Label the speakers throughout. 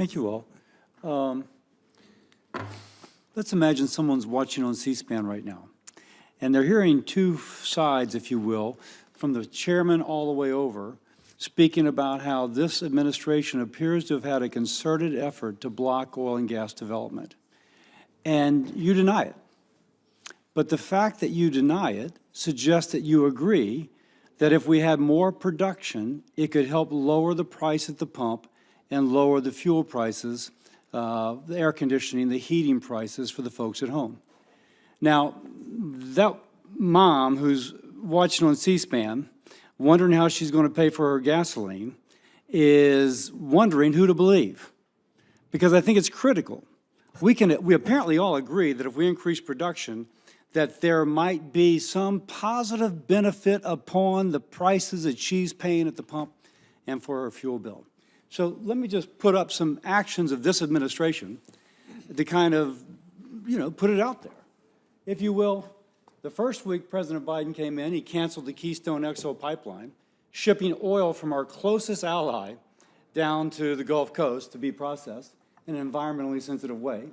Speaker 1: Thank you all. Let's imagine someone's watching on C-SPAN right now, and they're hearing two sides, if you will, from the chairman all the way over, speaking about how this administration appears to have had a concerted effort to block oil and gas development. And you deny it. But the fact that you deny it suggests that you agree that if we had more production, it could help lower the price at the pump and lower the fuel prices, the air conditioning, the heating prices for the folks at home. Now, that mom who's watching on C-SPAN, wondering how she's going to pay for her gasoline, is wondering who to believe. Because I think it's critical. We apparently all agree that if we increase production, that there might be some positive benefit upon the prices that she's paying at the pump and for her fuel bill. So let me just put up some actions of this administration to kind of, put it out there. If you will, the first week President Biden came in, he canceled the Keystone XL pipeline, shipping oil from our closest ally down to the Gulf Coast to be processed in an environmentally sensitive way,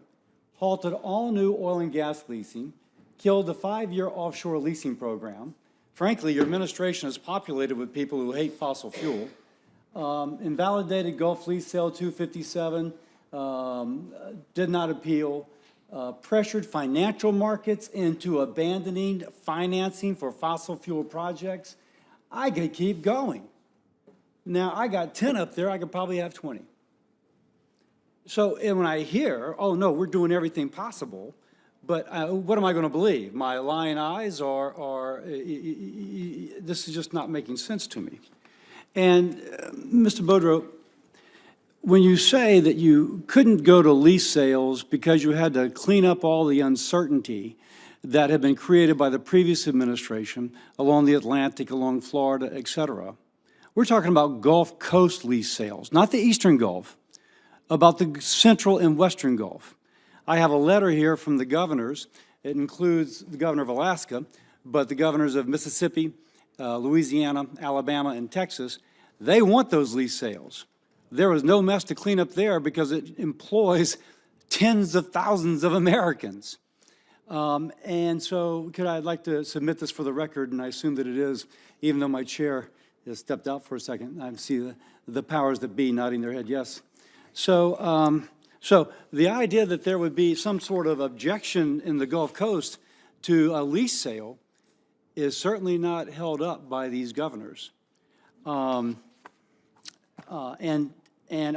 Speaker 1: halted all new oil and gas leasing, killed the 5-year offshore leasing program. Frankly, your administration is populated with people who hate fossil fuel. Invalidated Gulf Lease Sale 257, did not appeal, pressured financial markets into abandoning financing for fossil fuel projects. I could keep going. Now, I got 10 up there, I could probably have 20. So when I hear, oh no, we're doing everything possible, but what am I going to believe? My lying eyes, or this is just not making sense to me. And Mr. Boudreaux, when you say that you couldn't go to lease sales because you had to clean up all the uncertainty that had been created by the previous administration along the Atlantic, along Florida, et cetera, we're talking about Gulf Coast lease sales, not the Eastern Gulf, about the Central and Western Gulf. I have a letter here from the governors. It includes the governor of Alaska, but the governors of Mississippi, Louisiana, Alabama, and Texas, they want those lease sales. There was no mess to clean up there because it employs tens of thousands of Americans. And so I'd like to submit this for the record, and I assume that it is, even though my chair has stepped out for a second. I see the powers that be nodding their head yes. So the idea that there would be some sort of objection in the Gulf Coast to a lease sale is certainly not held up by these governors. And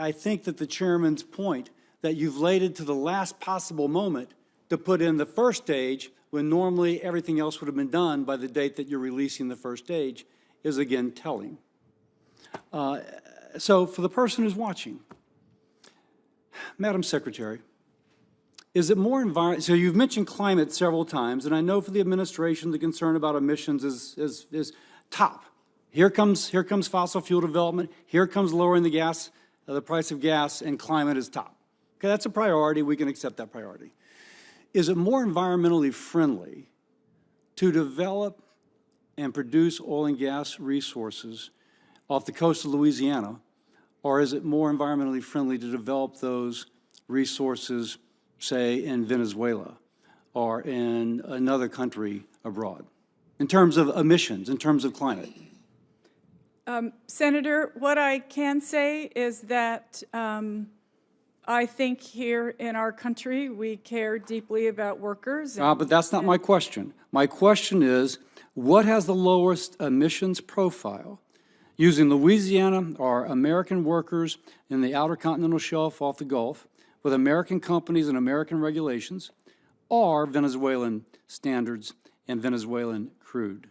Speaker 1: I think that the chairman's point that you've laid it to the last possible moment to put in the first stage when normally everything else would have been done by the date that you're releasing the first stage is again telling. So for the person who's watching, Madam Secretary, is it more environment? So you've mentioned climate several times, and I know for the administration the concern about emissions is top. Here comes fossil fuel development. Here comes lowering the price of gas, and climate is top. Okay, that's a priority. We can accept that priority. Is it more environmentally friendly to develop and produce oil and gas resources off the coast of Louisiana, or is it more environmentally friendly to develop those resources, say, in Venezuela or in another country abroad, in terms of emissions, in terms of climate?
Speaker 2: Senator, what I can say is that I think here in our country we care deeply about workers.
Speaker 1: But that's not my question. My question is, what has the lowest emissions profile using Louisiana or American workers in the outer continental shelf off the Gulf with American companies and American regulations, or Venezuelan standards and Venezuelan crude?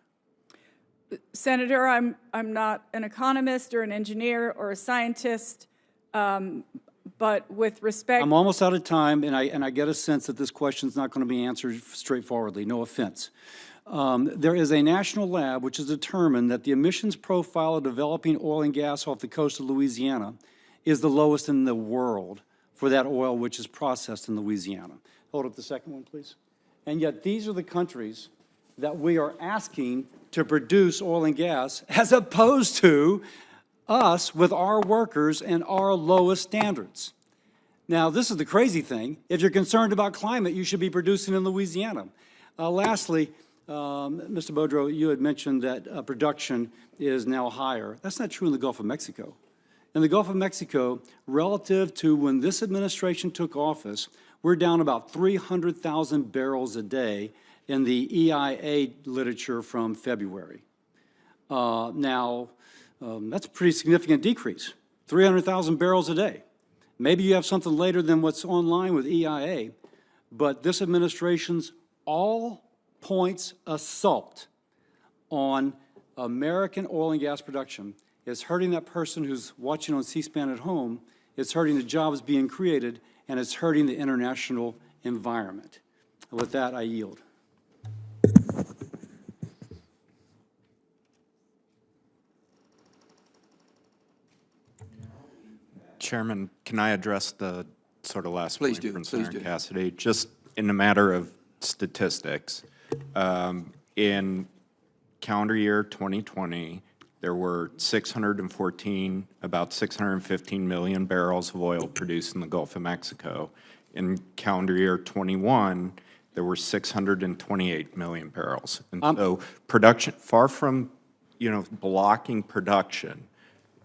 Speaker 2: Senator, I'm not an economist or an engineer or a scientist, but with respect...
Speaker 1: I'm almost out of time, and I get a sense that this question is not going to be answered straightforwardly, no offense. There is a national lab which has determined that the emissions profile of developing oil and gas off the coast of Louisiana is the lowest in the world for that oil which is processed in Louisiana. Hold up the second one, please. And yet these are the countries that we are asking to produce oil and gas, as opposed to us with our workers and our lowest standards. Now, this is the crazy thing. If you're concerned about climate, you should be producing in Louisiana. Lastly, Mr. Boudreau, you had mentioned that production is now higher. That's not true in the Gulf of Mexico. In the Gulf of Mexico, relative to when this administration took office, we're down about 300,000 barrels a day in the EIA literature from February. That's a pretty significant decrease, 300,000 barrels a day. Maybe you have something later than what's online with EIA, but this administration's all points assault on American oil and gas production is hurting that person who's watching on C-SPAN at home, it's hurting the jobs being created, and it's hurting the international environment. With that, I yield.
Speaker 3: Chairman, can I address the sort of last
Speaker 4: Please
Speaker 3: point
Speaker 4: do,
Speaker 3: from
Speaker 4: please
Speaker 3: Senator
Speaker 4: do.
Speaker 3: Cassidy? Just in a matter of statistics, in calendar year 2020, there were about 615 million barrels of oil produced in the Gulf of Mexico. In calendar year 21, there were 628 million barrels. And so production, far from, blocking production,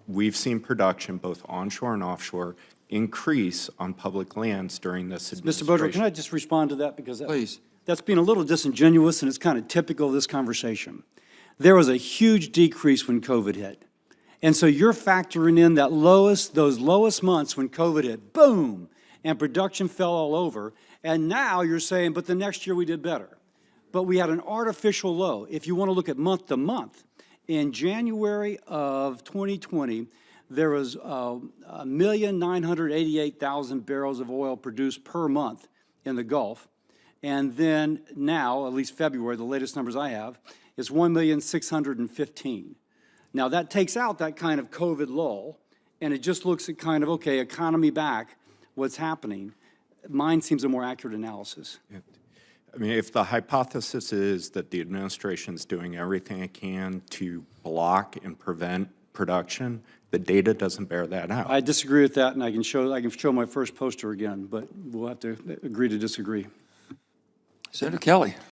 Speaker 3: we've seen production, both onshore and offshore, increase on public lands during this
Speaker 1: Mr.
Speaker 3: administration.
Speaker 1: Boudreau, can I just respond to that? Because
Speaker 4: Please.
Speaker 1: that's being a little disingenuous, and it's kind of typical of this conversation. There was a huge decrease when COVID hit. And so you're factoring in those lowest months when COVID hit, boom, and production fell all over. And now you're saying, but the next year we did better. But we had an artificial low. If you want to look at month to month, in January of 2020, there was 1,988,000 barrels of oil produced per month in the Gulf. And then now, at least February, the latest numbers I have, is 1,615,000. Now that takes out that kind of COVID lull, and it just looks at kind of, okay, economy back, what's happening. Mine seems a more accurate analysis.
Speaker 3: I mean, if the hypothesis is that the administration's doing everything it can to block and prevent production, the data doesn't bear that out.
Speaker 1: I disagree with that, and I can show my first poster again, but we'll have to agree to disagree.
Speaker 4: Senator Kelly.